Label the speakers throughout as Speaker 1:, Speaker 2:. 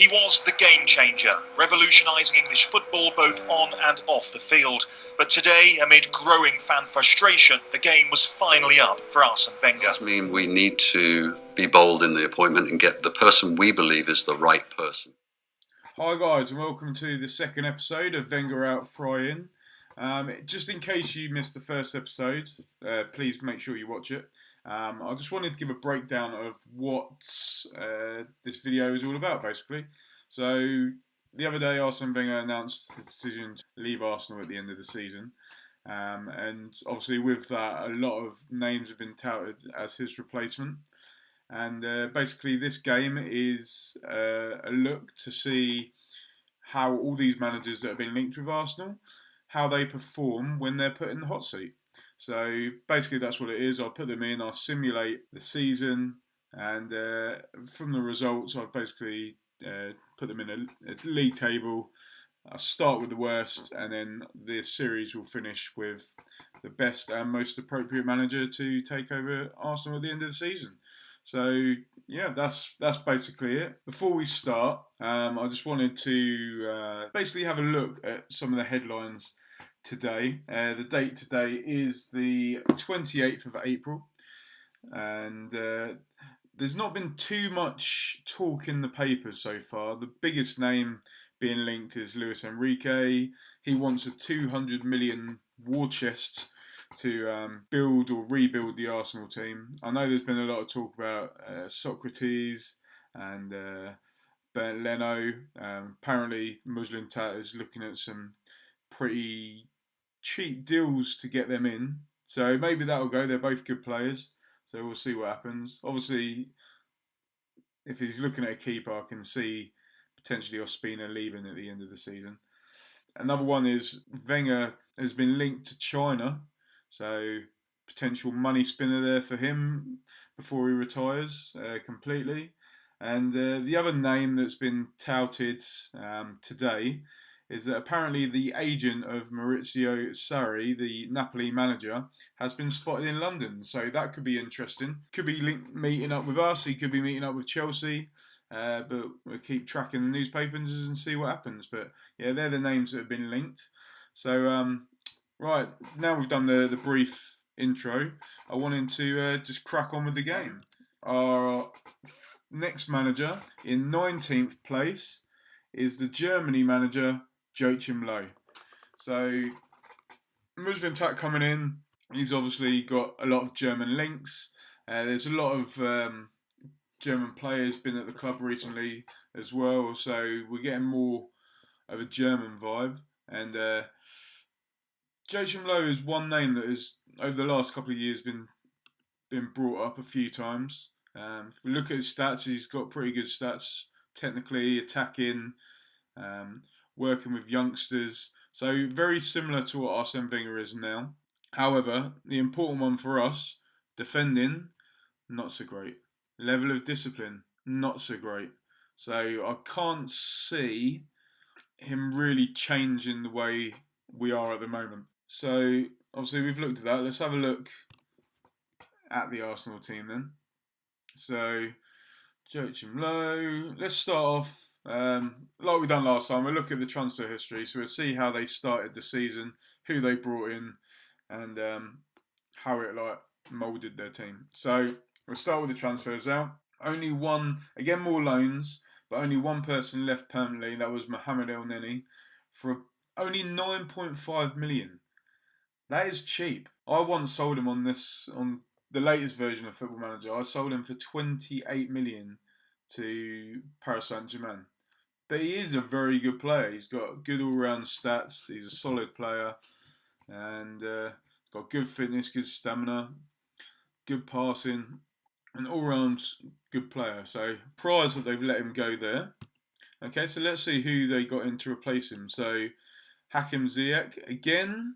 Speaker 1: He was the game changer, revolutionising English football both on and off the field. But today, amid growing fan frustration, the game was finally up for Arsene Wenger.
Speaker 2: It does mean we need to be bold in the appointment and get the person we believe is the right person.
Speaker 3: Hi guys, and welcome to the second episode of Wenger Out Fry-In. Just in case you missed the first episode, please make sure you watch it. I just wanted to give a breakdown of what this video is all about, basically. So, the other day, Arsene Wenger announced the decision to leave Arsenal at the end of the season. And obviously with that, a lot of names have been touted as his replacement. And basically this game is a look to see how all these managers that have been linked with Arsenal, how they perform when they're put in the hot seat. So basically that's what it is. I'll put them in, I'll simulate the season, and from the results I've basically put them in a league table. I'll start with the worst, and then the series will finish with the best and most appropriate manager to take over Arsenal at the end of the season. So yeah, that's basically it. Before we start, I just wanted to basically have a look at some of the headlines today. The date today is the 28th of April, and there's not been too much talk in the papers so far. The biggest name being linked is Luis Enrique. He wants a 200 million war chest to build or rebuild the Arsenal team. I know there's been a lot of talk about Socrates and Bernd Leno. Apparently, Muslim Tat is looking at some pretty cheap deals to get them in. So maybe that'll go. They're both good players. So we'll see what happens. Obviously, if he's looking at a keeper, I can see potentially Ospina leaving at the end of the season. Another one is Wenger has been linked to China. So, potential money spinner there for him before he retires completely. And the other name that's been touted today is that apparently the agent of Maurizio Sarri, the Napoli manager, has been spotted in London. So that could be interesting. Could be meeting up with us. He could be meeting up with Chelsea. But we'll keep tracking the newspapers and see what happens. But yeah, they're the names that have been linked. So, right, now we've done the brief intro, I wanted to just crack on with the game. Our next manager in 19th place is the Germany manager, Joachim Low. So, Muslim Tat coming in, he's obviously got a lot of German links. There's a lot of German players been at the club recently as well, so we're getting more of a German vibe. And Joachim Low is one name that has, over the last couple of years, been brought up a few times. If we look at his stats, he's got pretty good stats, technically, attacking, working with youngsters. So very similar to what Arsene Wenger is now. However, the important one for us, defending, not so great. Level of discipline, not so great. So I can't see him really changing the way we are at the moment. So, obviously, we've looked at that. Let's have a look at the Arsenal team then. So, Joachim Low. Let's start off, like we done last time, we'll look at the transfer history. So, we'll see how they started the season, who they brought in, and how it moulded their team. So, we'll start with the transfers out. Only one, again, more loans, but only one person left permanently. That was Mohamed El Neni for only 9.5 million. That is cheap. I once sold him on the latest version of Football Manager. I sold him for 28 million to Paris Saint-Germain. But he is a very good player. He's got good all-round stats. He's a solid player. And got good fitness, good stamina, good passing, an all-round good player. So, prize that they've let him go there. Okay, so let's see who they got in to replace him. So, Hakim Ziyech, again,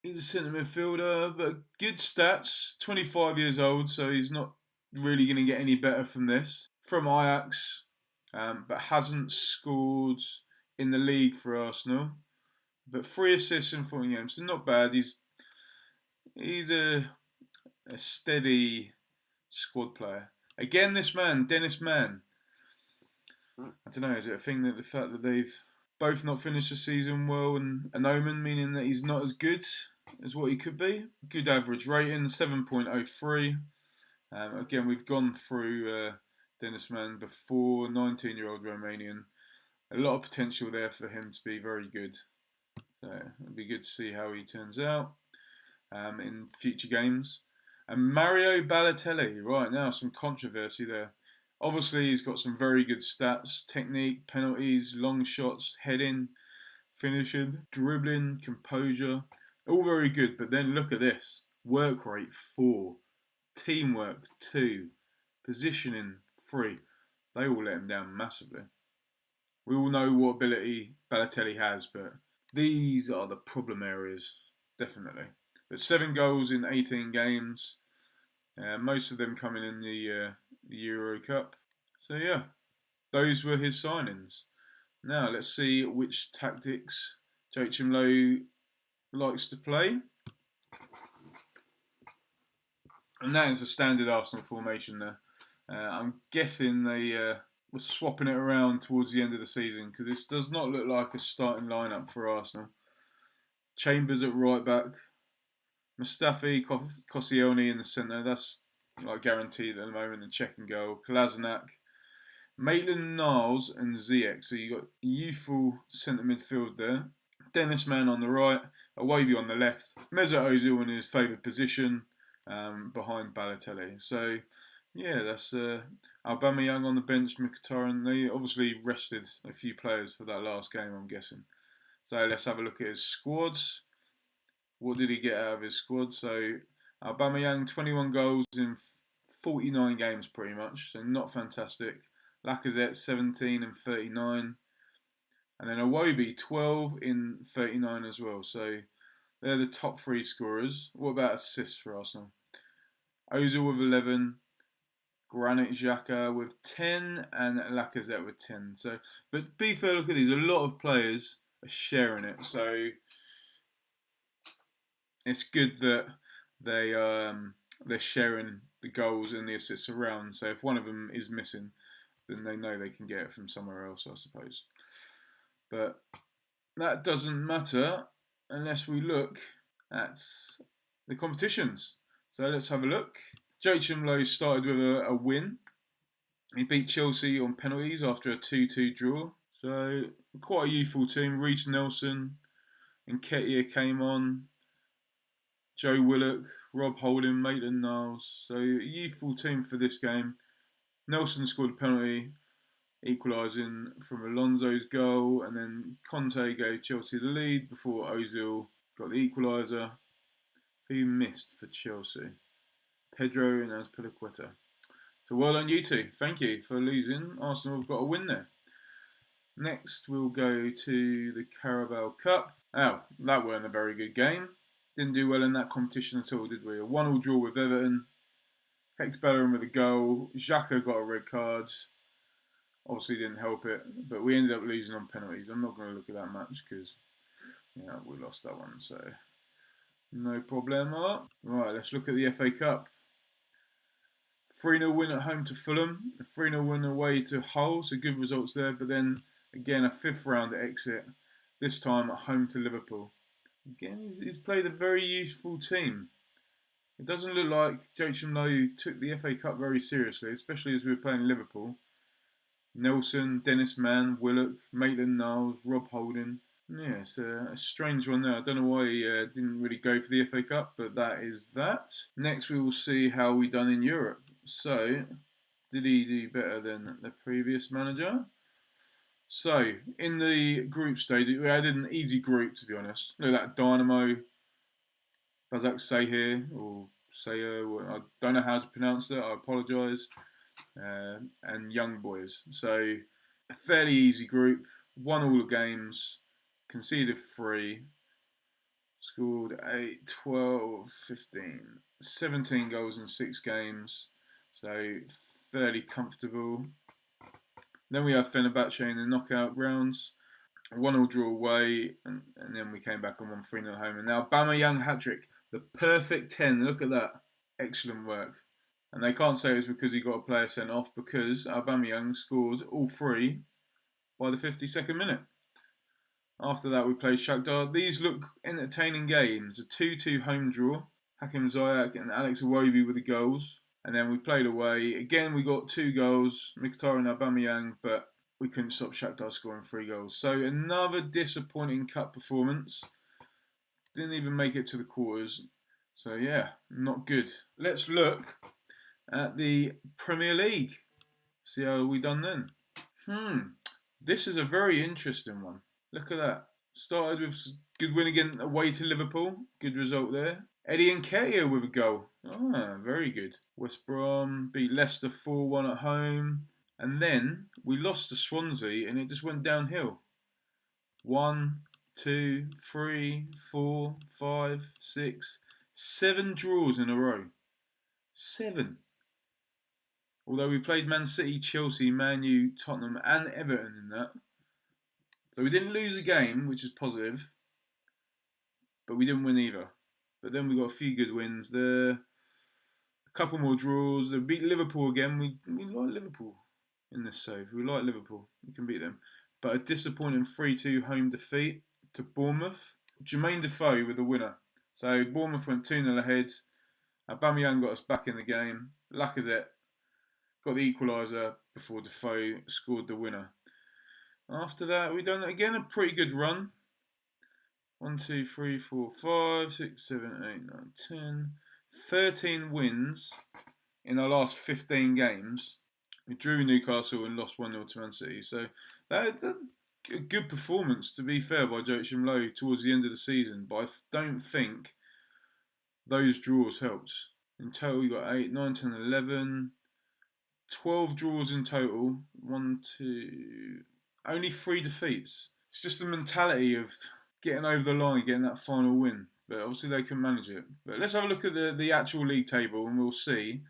Speaker 3: he's a centre midfielder, but good stats, 25 years old, so he's not really going to get any better from this. From Ajax, but hasn't scored in the league for Arsenal. But 3 assists in 14 games, so not bad. He's a steady squad player. Again, this man, Dennis Mann. I don't know, is it a thing that the fact that they've both not finished the season well, and an omen, meaning that he's not as good as what he could be? Good average rating, 7.03. Again, we've gone through Dennis Mann before, 19-year-old Romanian. A lot of potential there for him to be very good. So it'll be good to see how he turns out in future games. And Mario Balotelli, right now, some controversy there. Obviously, he's got some very good stats: technique, penalties, long shots, heading, finishing, dribbling, composure. All very good, but then look at this. Work rate, 4. Teamwork, 2. Positioning, 3. They all let him down massively. We all know what ability Balotelli has, but these are the problem areas, definitely. But 7 goals in 18 games, most of them coming in the Euro Cup. So yeah, those were his signings. Now let's see which tactics Joachim Low likes to play. And that is a standard Arsenal formation there. I'm guessing they were swapping it around towards the end of the season, because this does not look like a starting lineup for Arsenal. Chambers at right back, Mustafi, Koscielny in the centre. That's like guaranteed at the moment. The check and goal. Kolasinac, Maitland-Niles and Ziyech. So you got youthful centre midfield there. Dennis Mann on the right, Iwobi on the left. Mesut Ozil in his favoured position behind Balotelli. So yeah, that's Aubameyang on the bench, Mkhitaryan. They obviously rested a few players for that last game, I'm guessing. So let's have a look at his squads. What did he get out of his squad? So Aubameyang, 21 goals in 49 games pretty much, so not fantastic. Lacazette, 17 and 39. And then Iwobi, 12 in 39 as well. So they're the top 3 scorers. What about assists for Arsenal? Ozil with 11, Granit Xhaka with 10, and Lacazette with 10. So, but be fair, look at these. A lot of players are sharing it. So it's good that they're sharing the goals and the assists around. So if one of them is missing, then they know they can get it from somewhere else, I suppose. But that doesn't matter unless we look at the competitions. So let's have a look. Joachim Low started with a win. He beat Chelsea on penalties after a 2-2 draw. So quite a youthful team. Reece Nelson and Nketiah came on. Joe Willock, Rob Holding, Maitland-Niles. So a youthful team for this game. Nelson scored a penalty, equalising from Alonso's goal, and then Conte gave Chelsea the lead before Ozil got the equaliser. Who missed for Chelsea? Pedro and Azpilicueta. So well done you two. Thank you for losing. Arsenal have got a win there. Next we'll go to the Carabao Cup. Oh, that weren't a very good game. Didn't do well in that competition at all, did we? A 1-1 draw with Everton. Hex Bellerin with a goal. Xhaka got a red card. Obviously didn't help it, but we ended up losing on penalties. I'm not going to look at that match because we lost that one, so no problema. Right, let's look at the FA Cup. 3-0 win at home to Fulham. A 3-0 win away to Hull, so good results there. But then, again, a 5th round exit, this time at home to Liverpool. Again, he's played a very useful team. It doesn't look like Joachim Low took the FA Cup very seriously, especially as we were playing Liverpool. Nelson, Dennis Mann, Willock, Maitland-Niles, Rob Holding. Yeah, it's a strange one there. I don't know why he didn't really go for the FA Cup, but that is that. Next we will see how we done in Europe. So, did he do better than the previous manager? So, in the group stage, we had an easy group, to be honest. Look at that, Dynamo, Basak Sehir, or Seyer, I don't know how to pronounce that, I apologise, and Young Boys. So, a fairly easy group, won all the games, conceded 3, scored 8, 12, 15, 17 goals in 6 games, so fairly comfortable. Then we have Fenerbahce in the knockout rounds. 1-1 draw away, and then we came back and won 3-0 at home. And now Aubameyang hat-trick. The perfect 10. Look at that. Excellent work. And they can't say it was because he got a player sent off, because Aubameyang scored all 3 by the 52nd minute. After that, we played Shakhtar. These look entertaining games. A 2-2 home draw. Hakim Ziyech and Alex Iwobi with the goals. And then we played away. Again, we got 2 goals, Mkhitaryan and Aubameyang, but we couldn't stop Shakhtar scoring 3 goals. So another disappointing cup performance. Didn't even make it to the quarters. So yeah, not good. Let's look at the Premier League. See how we done then. This is a very interesting one. Look at that. Started with good win again away to Liverpool. Good result there. Eddie Nketiah with a goal. Very good. West Brom beat Leicester 4-1 at home. And then we lost to Swansea and it just went downhill. 1, 2, 3, 4, 5, 6, 7 draws in a row. 7. Although we played Man City, Chelsea, Man U, Tottenham and Everton in that. So we didn't lose a game, which is positive. But we didn't win either. But then we got a few good wins there. A couple more draws. They beat Liverpool again. We like Liverpool in this save. We like Liverpool. We can beat them. But a disappointing 3-2 home defeat to Bournemouth. Jermaine Defoe with the winner. So Bournemouth went 2-0 ahead. Aubameyang got us back in the game. Lacazette got the equaliser before Defoe scored the winner. After that, we done again a pretty good run. 1, 2, 3, 4, 5, 6, 7, 8, 9, 10. 13 wins in our last 15 games. We drew Newcastle and lost 1-0 to Man City. So that's a good performance, to be fair, by Joachim Low towards the end of the season. But I don't think those draws helped. In total, we got 8, 9, 10, 11. 12 draws in total. 1, 2... Only 3 defeats. It's just the mentality of getting over the line, getting that final win. But obviously they can manage it. But let's have a look at the actual league table and we'll see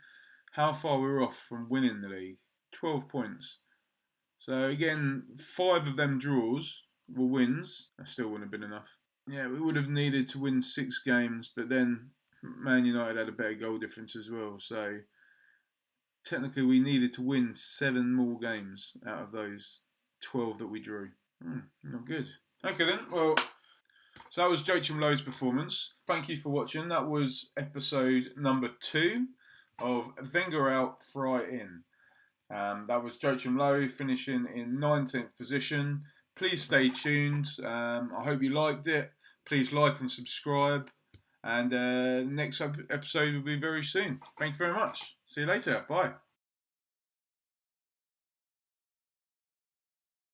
Speaker 3: how far we're off from winning the league. 12 points. So again, 5 of them draws were wins. That still wouldn't have been enough. Yeah, we would have needed to win 6 games, but then Man United had a better goal difference as well. So technically we needed to win 7 more games out of those 12 that we drew. Not good. Okay then, well, so that was Joachim Low's performance. Thank you for watching. That was episode number 2 of Wenger Out, Fry In. That was Joachim Low finishing in 19th position. Please stay tuned. I hope you liked it. Please like and subscribe. And next episode will be very soon. Thank you very much. See you later. Bye.